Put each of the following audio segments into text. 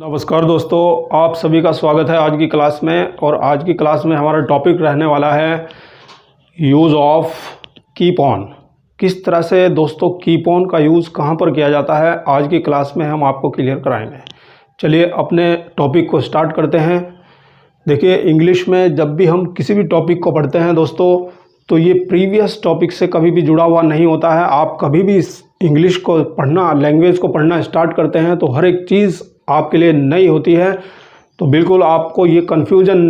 नमस्कार दोस्तों, आप सभी का स्वागत है आज की क्लास में। और आज की क्लास में हमारा टॉपिक रहने वाला है यूज़ ऑफ कीप ऑन। किस तरह से दोस्तों कीप ऑन का यूज़ कहां पर किया जाता है, आज की क्लास में हम आपको क्लियर कराएंगे। चलिए अपने टॉपिक को स्टार्ट करते हैं। देखिए, इंग्लिश में जब भी हम किसी भी टॉपिक को पढ़ते हैं दोस्तों, तो ये प्रीवियस टॉपिक से कभी भी जुड़ा हुआ नहीं होता है। आप कभी भी इंग्लिश को पढ़ना, लैंग्वेज को पढ़ना स्टार्ट करते हैं तो हर एक चीज़ आपके लिए नई होती है। तो बिल्कुल आपको ये कन्फ्यूजन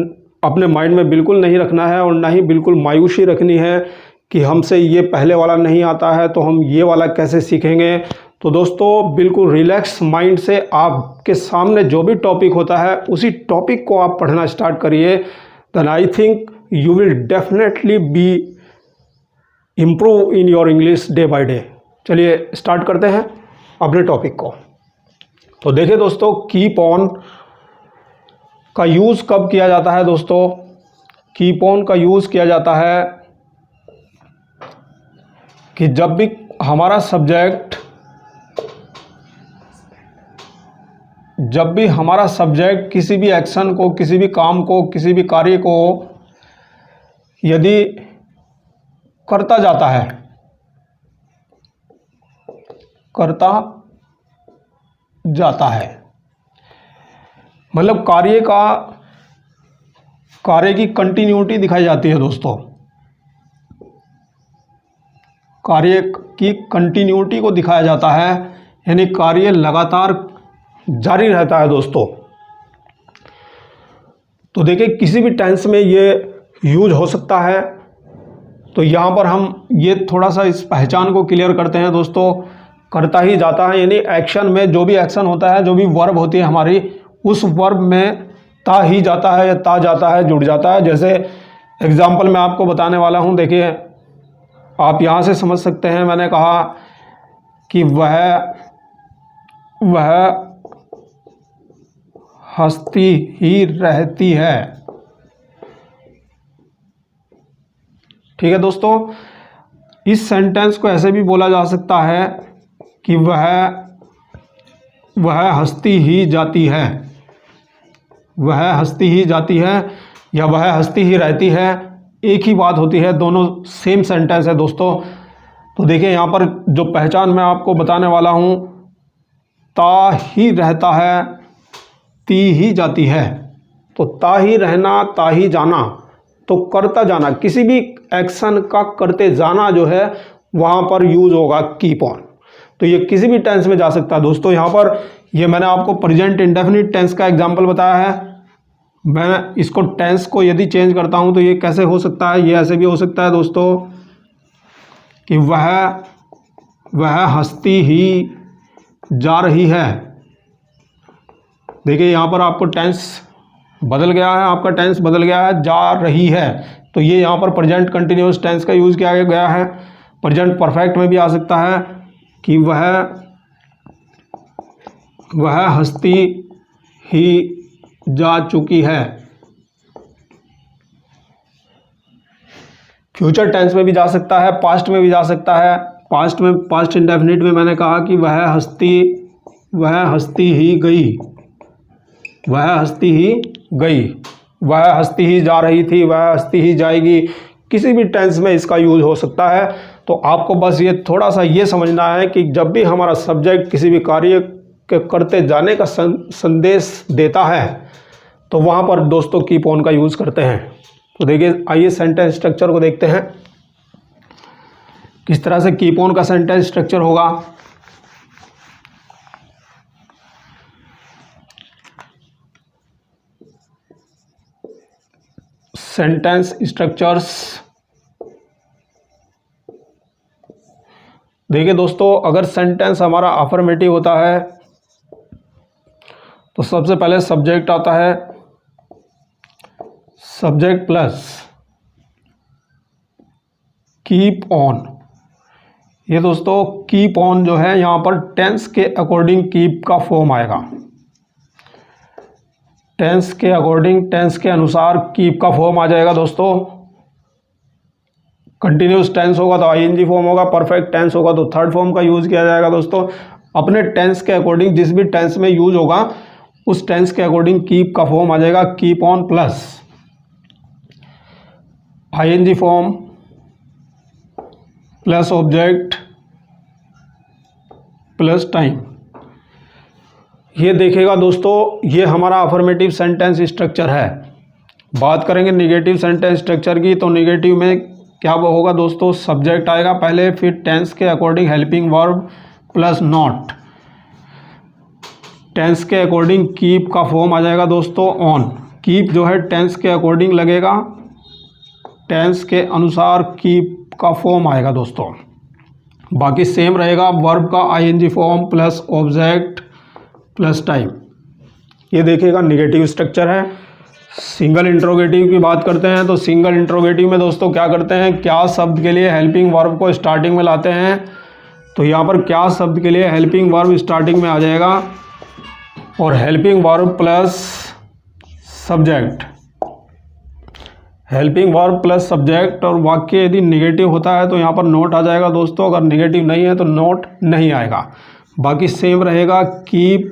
अपने माइंड में बिल्कुल नहीं रखना है और ना ही बिल्कुल मायूसी रखनी है कि हमसे ये पहले वाला नहीं आता है तो हम ये वाला कैसे सीखेंगे। तो दोस्तों बिल्कुल रिलैक्स माइंड से आपके सामने जो भी टॉपिक होता है उसी टॉपिक को आप पढ़ना स्टार्ट करिए। Then I think you will definitely be improve in your English day by day. चलिए स्टार्ट करते हैं अपने टॉपिक को। तो देखिए दोस्तों, कीप ऑन का यूज़ कब किया जाता है दोस्तों? कीप ऑन का यूज़ किया जाता है कि जब भी हमारा सब्जेक्ट किसी भी एक्शन को, किसी भी काम को, किसी भी कार्य को यदि करता जाता है मतलब कार्य की कंटिन्यूटी दिखाई जाती है दोस्तों। कार्य की कंटिन्यूटी को दिखाया जाता है, यानी कार्य लगातार जारी रहता है दोस्तों। तो देखिए, किसी भी टेंस में ये यूज हो सकता है। तो यहाँ पर हम ये थोड़ा सा इस पहचान को क्लियर करते हैं दोस्तों। करता ही जाता है यानी एक्शन में जो भी एक्शन होता है, जो भी वर्ब होती है हमारी, उस वर्ब में ता ही जाता है या ता जाता है, जुड़ जाता है। जैसे एग्जाम्पल मैं आपको बताने वाला हूँ। देखिए, आप यहाँ से समझ सकते हैं। मैंने कहा कि वह हंसती ही रहती है। ठीक है दोस्तों, इस सेंटेंस को ऐसे भी बोला जा सकता है कि वह हंसती ही जाती है, वह हंसती ही जाती है या वह हंसती ही रहती है, एक ही बात होती है, दोनों सेम सेंटेंस है दोस्तों। तो देखिए, यहाँ पर जो पहचान मैं आपको बताने वाला हूँ, ता ही रहता है, ती ही जाती है। तो ता ही रहना, ता ही जाना, तो करता जाना, किसी भी एक्शन का करते जाना जो है वहाँ पर यूज होगा कीप ऑन। तो ये किसी भी टेंस में जा सकता है दोस्तों। यहाँ पर ये मैंने आपको प्रेजेंट इंडेफिनिट टेंस का एग्जांपल बताया है। मैं इसको टेंस को यदि चेंज करता हूँ तो ये कैसे हो सकता है? ये ऐसे भी हो सकता है दोस्तों कि वह हंसती ही जा रही है। देखिए, यहाँ पर आपको टेंस बदल गया है, आपका टेंस बदल गया है, जा रही है। तो ये यहाँ पर प्रेजेंट कंटिन्यूअस टेंस का यूज़ किया गया है। प्रेजेंट परफेक्ट में भी आ सकता है कि वह हंसती ही जा चुकी है। फ्यूचर टेंस में भी जा सकता है, पास्ट में भी जा सकता है। पास्ट इंडेफिनिट में मैंने कहा कि वह हंसती ही गई, वह हंसती ही गई, वह हंसती ही जा रही थी, वह हंसती ही जाएगी। किसी भी टेंस में इसका यूज हो सकता है। तो आपको बस ये थोड़ा सा ये समझना है कि जब भी हमारा सब्जेक्ट किसी भी कार्य के करते जाने का संदेश देता है तो वहाँ पर दोस्तों कीप ऑन का यूज़ करते हैं। तो देखिए, आइए सेंटेंस स्ट्रक्चर को देखते हैं किस तरह से कीप ऑन का सेंटेंस स्ट्रक्चर होगा। Sentence structures. देखिए दोस्तों, अगर सेंटेंस हमारा अफर्मेटिव होता है तो सबसे पहले सब्जेक्ट आता है, सब्जेक्ट प्लस कीप ऑन। ये दोस्तों कीप ऑन जो है यहाँ पर टेंस के अकॉर्डिंग कीप का फॉर्म आएगा। टेंस के अकॉर्डिंग, टेंस के अनुसार कीप का फॉर्म आ जाएगा दोस्तों। कंटिन्यूस टेंस होगा तो आईएनजी फॉर्म होगा, परफेक्ट टेंस होगा तो थर्ड फॉर्म का यूज़ किया जाएगा दोस्तों। अपने टेंस के अकॉर्डिंग जिस भी टेंस में यूज होगा उस टेंस के अकॉर्डिंग कीप का फॉर्म आ जाएगा keep on plus ING form plus object plus time. ये देखिएगा दोस्तों, ये हमारा अफर्मेटिव सेंटेंस स्ट्रक्चर है। बात करेंगे नेगेटिव सेंटेंस स्ट्रक्चर की, तो नेगेटिव में क्या होगा दोस्तों, सब्जेक्ट आएगा पहले, फिर टेंस के according helping verb plus not. Tense के अकॉर्डिंग कीप का फॉर्म आ जाएगा दोस्तों ऑन। कीप जो है टेंस के अकॉर्डिंग लगेगा, टेंस के अनुसार कीप का फॉर्म आएगा दोस्तों। बाकी सेम रहेगा, वर्ब का ING form plus object plus time. ये देखिएगा नेगेटिव स्ट्रक्चर है। सिंगल इंट्रोगेटिव की बात करते हैं, तो सिंगल इंट्रोगेटिव में दोस्तों क्या करते हैं, क्या शब्द के लिए हेल्पिंग वर्ब को स्टार्टिंग में लाते हैं। तो यहाँ पर क्या शब्द के लिए हेल्पिंग वर्ब स्टार्टिंग में आ जाएगा और helping verb plus subject, helping verb plus subject. और वाक्य यदि नेगेटिव होता है तो यहाँ पर नोट आ जाएगा दोस्तों, अगर नेगेटिव नहीं है तो नोट नहीं आएगा। बाकी सेम रहेगा, कीप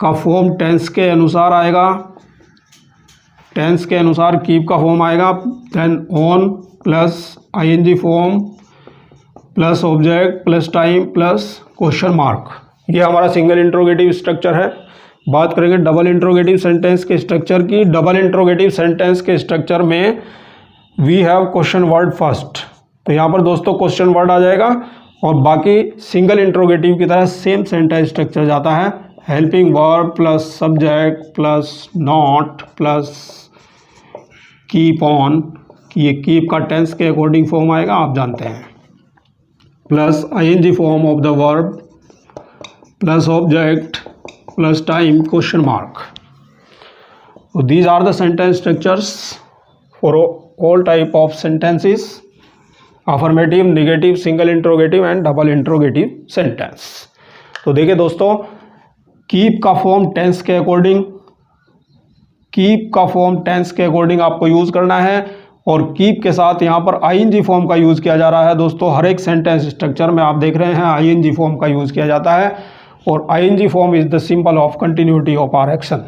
का फॉर्म टेंस के अनुसार आएगा, टेंस के अनुसार कीप का फॉर्म आएगा। Then on plus ING form plus object plus time plus question mark. ये हमारा सिंगल इंट्रोगेटिव स्ट्रक्चर है। बात करेंगे डबल इंट्रोगेटिव सेंटेंस के स्ट्रक्चर की। डबल इंट्रोगेटिव सेंटेंस के स्ट्रक्चर में we have question word first, तो यहाँ पर दोस्तों क्वेश्चन वर्ड आ जाएगा और बाकी सिंगल इंट्रोगेटिव की तरह सेम सेंटेंस स्ट्रक्चर जाता है, helping verb plus subject plus not plus keep on. ये कीप का टेंस के अकॉर्डिंग फॉर्म आएगा, आप जानते हैं, plus ING form of the verb plus object plus time question mark. So these are the sentence structures for all type of sentences: affirmative, negative, single interrogative and double interrogative sentence। तो देखिए दोस्तों, keep का form tense के according, keep का form tense के according आपको use करना है और कीप के साथ यहाँ पर आईएनजी फॉर्म का यूज़ किया जा रहा है दोस्तों। हर एक सेंटेंस स्ट्रक्चर में आप देख रहे हैं आईएनजी फॉर्म का यूज़ किया जाता है और ING form is the symbol of continuity of our action.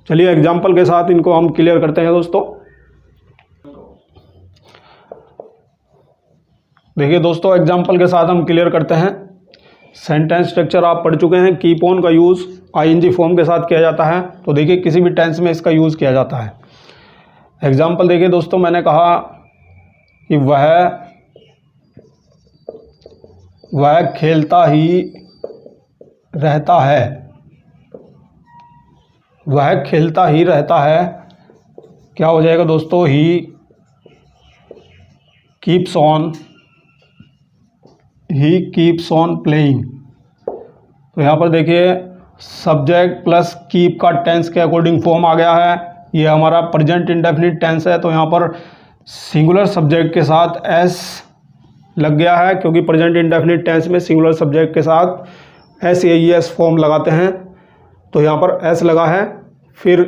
चलिए एग्जाम्पल के साथ इनको हम क्लियर करते हैं दोस्तों। देखिए दोस्तों, एग्जाम्पल के साथ हम क्लियर करते हैं। सेंटेंस स्ट्रक्चर आप पढ़ चुके हैं। कीप ऑन का यूज़ आईएनजी फॉर्म के साथ किया जाता है, तो देखिए किसी भी टेंस में इसका यूज़ किया जाता है। एग्जाम्पल देखिए दोस्तों, मैंने कहा कि वह खेलता ही रहता है, वह खेलता ही रहता है। क्या हो जाएगा दोस्तों, ही कीप्स ऑन प्लेइंग। तो यहाँ पर देखिए सब्जेक्ट प्लस कीप का टेंस के अकॉर्डिंग फॉर्म आ गया है। ये हमारा प्रेजेंट इंडेफिनिट टेंस है, तो यहाँ पर सिंगुलर सब्जेक्ट के साथ एस लग गया है, क्योंकि प्रेजेंट इंडेफिनिट टेंस में सिंगुलर सब्जेक्ट के साथ S A E S form लगाते हैं, तो यहाँ पर एस लगा है। फिर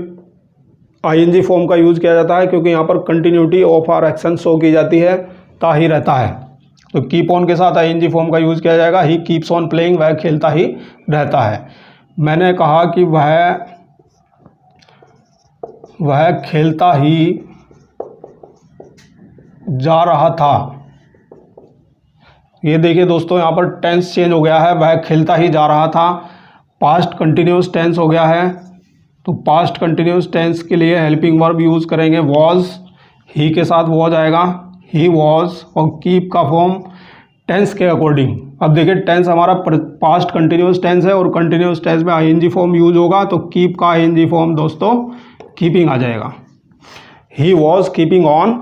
आईएनजी फॉर्म का यूज़ किया जाता है, क्योंकि यहाँ पर continuity of our action show की जाती है, ता ही रहता है। तो कीप ऑन के साथ आईएनजी फॉर्म का यूज़ किया जाएगा, ही कीप्स ऑन प्लेइंग, वह खेलता ही रहता है। मैंने कहा कि वह खेलता ही जा रहा था। ये देखिए दोस्तों, यहाँ पर टेंस चेंज हो गया है, वह खेलता ही जा रहा था, पास्ट कंटिन्यूस टेंस हो गया है। तो पास्ट कंटिन्यूस टेंस के लिए हेल्पिंग वर्ब यूज़ करेंगे वॉज, ही के साथ वॉज आएगा, ही वॉज। और कीप का फॉर्म टेंस के अकॉर्डिंग। अब देखिए टेंस हमारा पास्ट कंटिन्यूस टेंस है और कंटिन्यूस टेंस में आईएनजी फॉर्म यूज होगा, तो कीप का आईएनजी फॉर्म दोस्तों कीपिंग आ जाएगा, ही वॉज कीपिंग ऑन।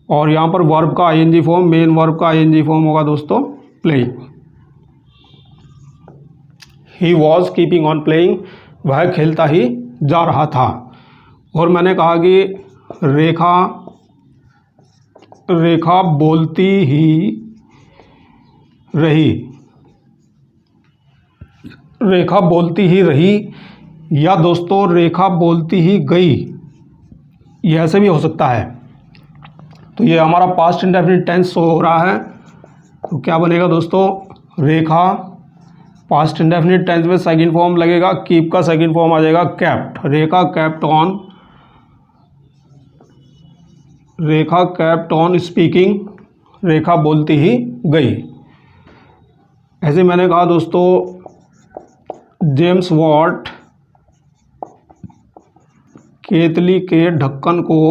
और यहाँ पर वर्ब का आईएनजी फॉर्म, मेन वर्ब का आईएनजी फॉर्म होगा दोस्तों playing, he was keeping on playing, वह खेलता ही जा रहा था। और मैंने कहा कि रेखा बोलती ही रही, रेखा बोलती ही रही, या दोस्तों रेखा बोलती ही गई, यह ऐसे भी हो सकता है। तो ये हमारा पास्ट इंडेफिनिट टेंस हो रहा है, तो क्या बनेगा दोस्तों, रेखा पास्ट इंडेफिनिट टेंस में सेकंड फॉर्म लगेगा, कीप का सेकंड फॉर्म आ जाएगा kept. Rekha kept on speaking, Rekha बोलती ही गई। ऐसे मैंने कहा दोस्तों, जेम्स वॉट केतली के ढक्कन को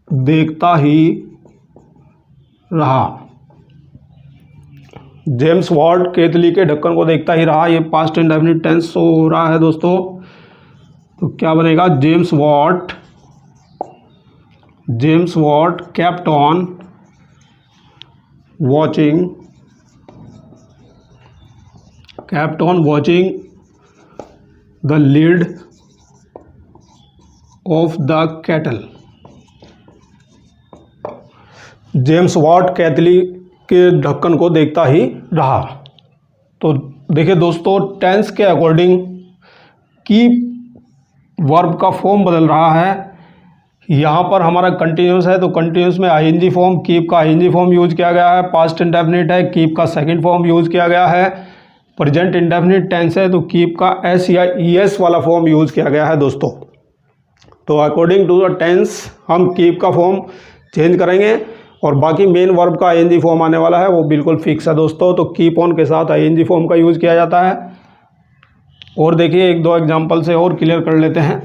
देखता ही रहा। जेम्स वॉट केतली के ढक्कन को देखता ही रहा, ये पास्ट इंडेफिनिट टेंस हो रहा है दोस्तों। तो क्या बनेगा, James Watt kept on watching the lid of the kettle. James Watt केतली के ढक्कन को देखता ही रहा। तो देखिए दोस्तों, टेंस के अकॉर्डिंग कीप वर्ब का फॉर्म बदल रहा है। यहाँ पर हमारा कंटिन्यूस है, तो कंटिन्यूस में आईएनजी फॉर्म, कीप का आईएनजी फॉर्म यूज किया गया है। पास्ट इंडेफिनिट है, कीप का सेकंड फॉर्म यूज किया गया है। प्रेजेंट इंडेफिनिट टेंस है, तो कीप का एस या ईएस वाला फॉर्म यूज किया गया है दोस्तों। तो अकॉर्डिंग टू द टेंस हम कीप का फॉर्म चेंज करेंगे, और बाकी मेन वर्ब का आईएनजी फॉर्म आने वाला है वो बिल्कुल फिक्स है दोस्तों। तो कीप ऑन के साथ आईएनजी फॉर्म का यूज किया जाता है। और देखिए, एक दो एग्जांपल से और क्लियर कर लेते हैं।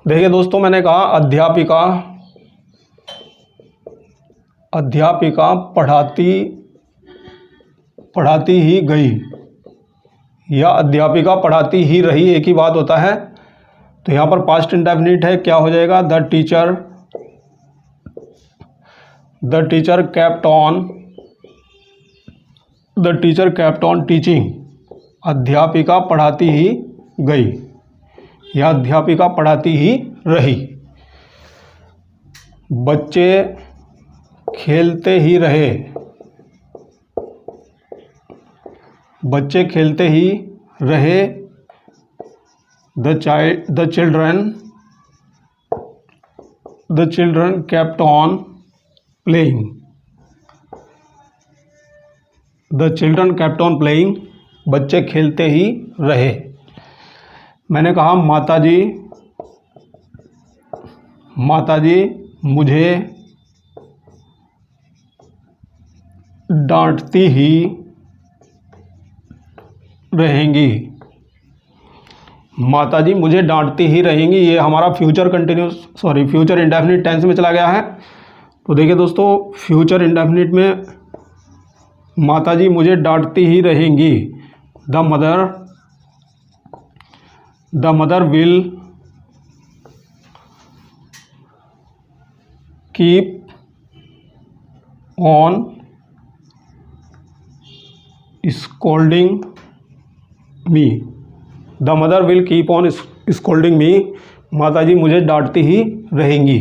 देखिए दोस्तों, मैंने कहा अध्यापिका पढ़ाती ही गई, या अध्यापिका पढ़ाती ही रही, एक ही बात होता है। तो यहाँ पर पास्ट इंडेफिनिट है, क्या हो जाएगा, the teacher kept on teaching. अध्यापिका पढ़ाती ही गई या अध्यापिका पढ़ाती ही रही। बच्चे खेलते ही रहे, बच्चे खेलते ही रहे। The children kept on playing. The children kept on playing, बच्चे खेलते ही रहे। मैंने कहा माताजी मुझे डांटती ही रहेंगी। माताजी मुझे डांटती ही रहेंगी, ये हमारा फ्यूचर इंडेफिनिट टेंस में चला गया है। तो देखिए दोस्तों, फ्यूचर इंडेफिनिट में माताजी मुझे डांटती ही रहेंगी। The mother will keep on scolding me. The mother will keep on scolding me, माताजी मुझे डांटती ही रहेंगी।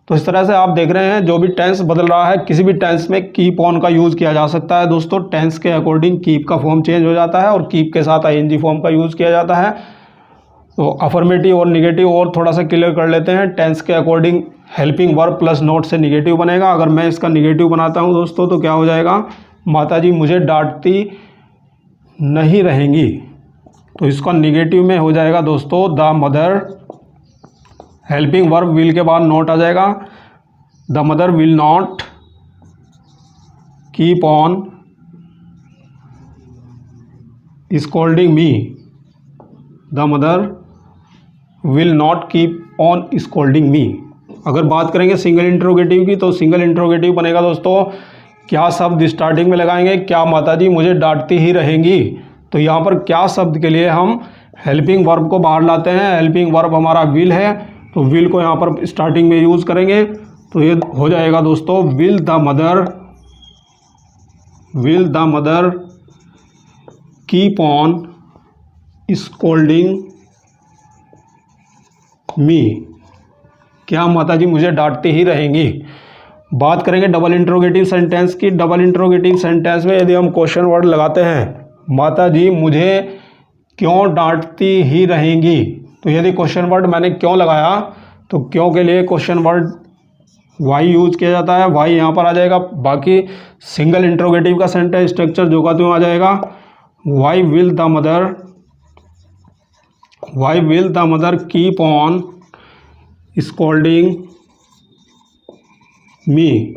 तो इस तरह से आप देख रहे हैं, जो भी टेंस बदल रहा है, किसी भी टेंस में कीप ऑन का यूज़ किया जा सकता है दोस्तों। टेंस के अकॉर्डिंग कीप का फॉर्म चेंज हो जाता है, और कीप के साथ आईएनजी फॉर्म का यूज़ किया जाता है। तो अफर्मेटिव और निगेटिव और थोड़ा सा क्लियर कर लेते हैं। टेंस के according helping verb plus note से निगेटिव बनेगा। अगर मैं इसका निगेटिव बनाता हूँ दोस्तों, तो क्या हो जाएगा, माताजी मुझे डांटती नहीं रहेंगी। तो इसका निगेटिव में हो जाएगा दोस्तों, the mother, helping verb will के बाद नोट आ जाएगा। The mother will not keep on scolding me. The mother will not keep on scolding me. अगर बात करेंगे सिंगल इंट्रोगेटिव की, तो सिंगल इंट्रोगेटिव बनेगा दोस्तों, क्या शब्द स्टार्टिंग में लगाएंगे, क्या माताजी मुझे डांटती ही रहेंगी। तो यहाँ पर क्या शब्द के लिए हम हेल्पिंग वर्ब को बाहर लाते हैं। हेल्पिंग वर्ब हमारा विल है, तो विल को यहाँ पर स्टार्टिंग में यूज़ करेंगे। तो ये हो जाएगा दोस्तों, will the mother keep on scolding me. क्या माताजी मुझे डांटती ही रहेंगी। बात करेंगे डबल इंट्रोगेटिव सेंटेंस की। डबल इंट्रोगेटिव सेंटेंस में यदि हम क्वेश्चन वर्ड लगाते हैं, माता जी मुझे क्यों डांटती ही रहेंगी, तो यदि क्वेश्चन वर्ड मैंने क्यों लगाया तो क्यों के लिए क्वेश्चन वर्ड वाई यूज किया जाता है, वाई यहाँ पर आ जाएगा। बाकी सिंगल इंट्रोगेटिव का सेंटेंस स्ट्रक्चर जो का त्यों आ जाएगा, why will the mother keep on scolding me,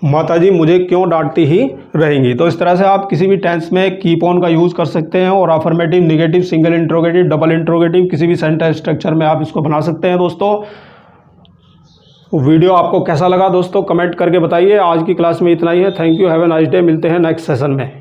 माता जी मुझे क्यों डांटती ही रहेंगी। तो इस तरह से आप किसी भी टेंस में कीप ऑन का यूज़ कर सकते हैं और affirmative, negative, single interrogative, double interrogative किसी भी सेंटेंस स्ट्रक्चर में आप इसको बना सकते हैं। दोस्तों वीडियो आपको कैसा लगा दोस्तों कमेंट करके बताइए। आज की क्लास में इतना ही है। Thank you, have a nice day. मिलते हैं नेक्स्ट सेशन में।